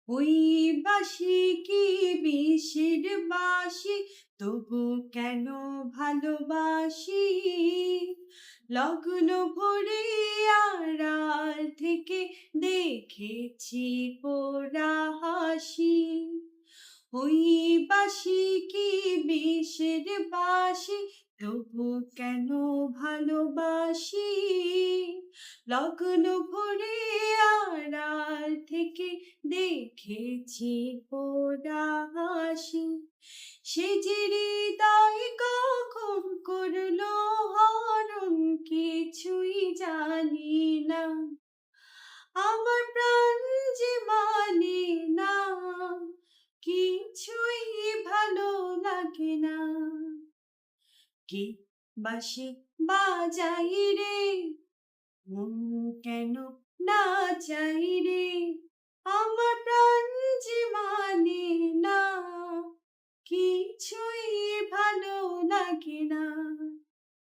ওই বাঁশি কি বিষের বাঁশি, তবু কেন ভালোবাসি। লগ্ন ভরে আড়াল থেকে দেখেছি পোড়া হাসি। ওই বাঁশি কি বিষের বাঁশি, তবু কেন ভালোবাসি। লগ্ন ভরে আড়াল থেকে দেখেছি পোড়া হাসি। সে যে হৃদয় কখন করলো হরণ, কিছুই জানি না। আমার প্রাণ যে মানে না, কিছুই ভালো লাগে না। কে বাঁশি বাজাই রে, মন কেন নাচাই রে। আমার প্রাণ যে মানে না, কিছুই